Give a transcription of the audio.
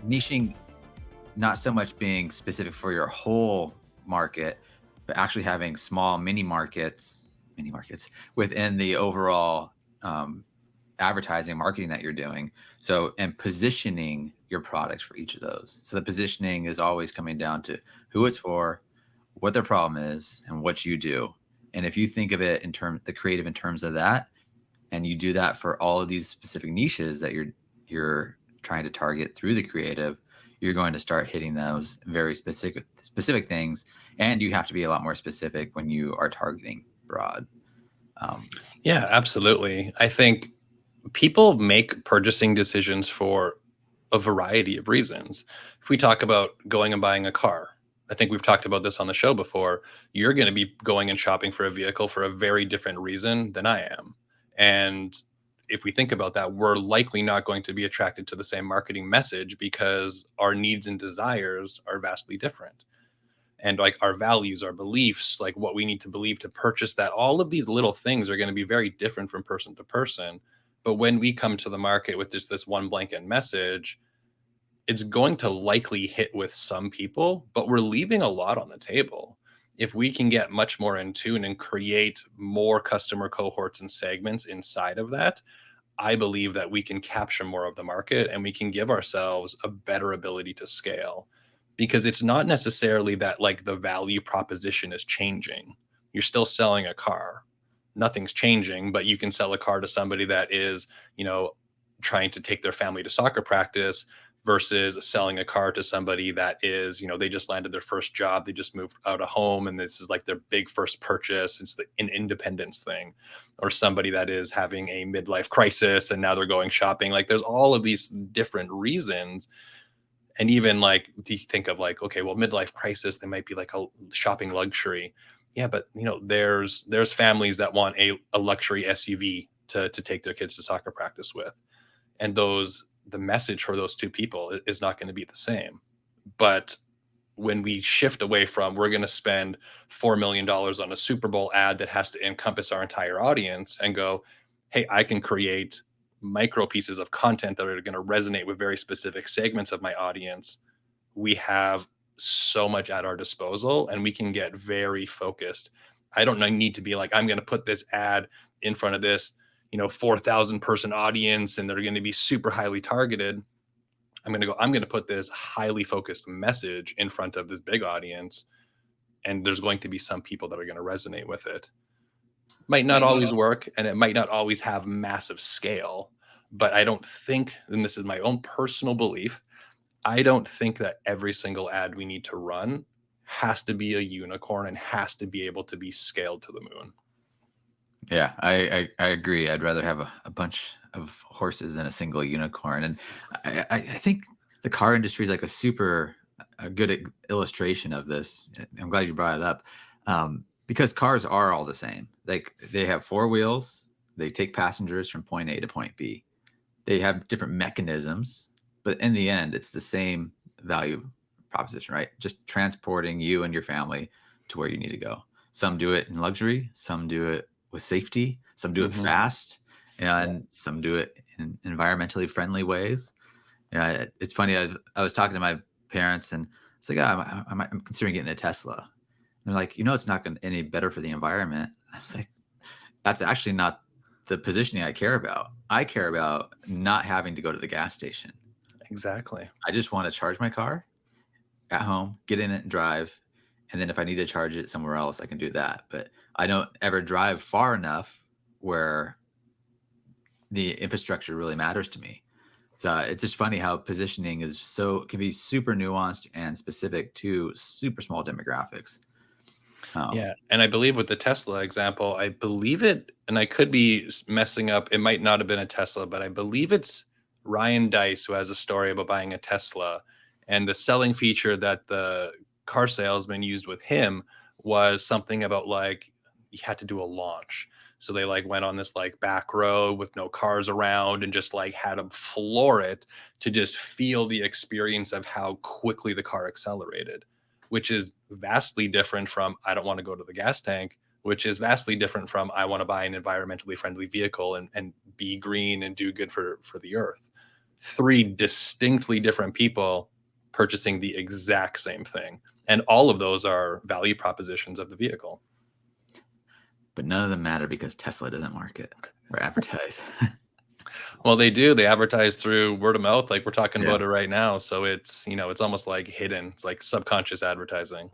niching, not so much being specific for your whole market, but actually having small mini markets within the overall um, advertising marketing that you're doing. So, and positioning your products for each of those. So the positioning is always coming down to who it's for, what their problem is, and what you do. And if you think of it in term the creative in terms of that, and you do that for all of these specific niches that you're trying to target through the creative, you're going to start hitting those very specific things. And you have to be a lot more specific when you are targeting broad. Um, Yeah, absolutely. I think people make purchasing decisions for a variety of reasons. If we talk about going and buying a car, I think we've talked about this on the show before. You're going to be going and shopping for a vehicle for a very different reason than I am. And if we think about that, we're likely not going to be attracted to the same marketing message because our needs and desires are vastly different. And like our values, our beliefs, like what we need to believe to purchase that, all of these little things are going to be very different from person to person. But when we come to the market with just this one blanket message, it's going to likely hit with some people, but we're leaving a lot on the table. If we can get much more in tune and create more customer cohorts and segments inside of that, I believe that we can capture more of the market and we can give ourselves a better ability to scale, because it's not necessarily that like the value proposition is changing. You're still selling a car. Nothing's changing, but you can sell a car to somebody that is, you know, trying to take their family to soccer practice versus selling a car to somebody that is, you know, they just landed their first job, they just moved out of home and this is like their big first purchase. It's an independence thing. Or somebody that is having a midlife crisis and now they're going shopping. Like there's all of these different reasons. And even like, do you think of like, okay, well, midlife crisis, they might be like a shopping luxury. Yeah, but you know, there's families that want a luxury SUV to take their kids to soccer practice with. And the message for those two people is not going to be the same. But when we shift away from we're going to spend $4 million on a Super Bowl ad that has to encompass our entire audience and go, hey, I can create micro pieces of content that are going to resonate with very specific segments of my audience, we have so much at our disposal and we can get very focused. I don't need to be like, I'm going to put this ad in front of this, you know, 4,000 person audience and they're going to be super highly targeted. I'm going to put this highly focused message in front of this big audience. And there's going to be some people that are going to resonate with it. Might not always work and it might not always have massive scale, but I don't think, and this is my own personal belief, I don't think that every single ad we need to run has to be a unicorn and has to be able to be scaled to the moon. Yeah, I agree. I'd rather have a bunch of horses than a single unicorn. And I think the car industry is like a good illustration of this. I'm glad you brought it up, because cars are all the same. Like they have four wheels. They take passengers from point A to point B. They have different mechanisms, but in the end, it's the same value proposition, right? Just transporting you and your family to where you need to go. Some do it in luxury, some do it with safety, some do it fast, and some do it in environmentally friendly ways. Yeah, it's funny. I was talking to my parents, and it's like, I'm considering getting a Tesla. And they're like, it's not going to any better for the environment. I was like, that's actually not the positioning I care about. I care about not having to go to the gas station. Exactly. I just want to charge my car at home, get in it and drive. And then if I need to charge it somewhere else, I can do that. But I don't ever drive far enough where the infrastructure really matters to me. So it's just funny how positioning can be super nuanced and specific to super small demographics. Yeah. And I believe with the Tesla example, I believe it, and I could be messing up. It might not have been a Tesla, but I believe it's Ryan Dice who has a story about buying a Tesla. And the selling feature that the car salesman used with him was something about like he had to do a launch. So they like went on this like back road with no cars around and just like had him floor it to just feel the experience of how quickly the car accelerated, which is vastly different from I don't want to go to the gas tank, which is vastly different from I want to buy an environmentally friendly vehicle and be green and do good for the earth. three distinctly different people purchasing the exact same thing. And all of those are value propositions of the vehicle. But none of them matter because Tesla doesn't market or advertise. Well, they do. They advertise through word of mouth, like we're talking Yeah. about it right now. So it's, it's almost like hidden. It's like subconscious advertising.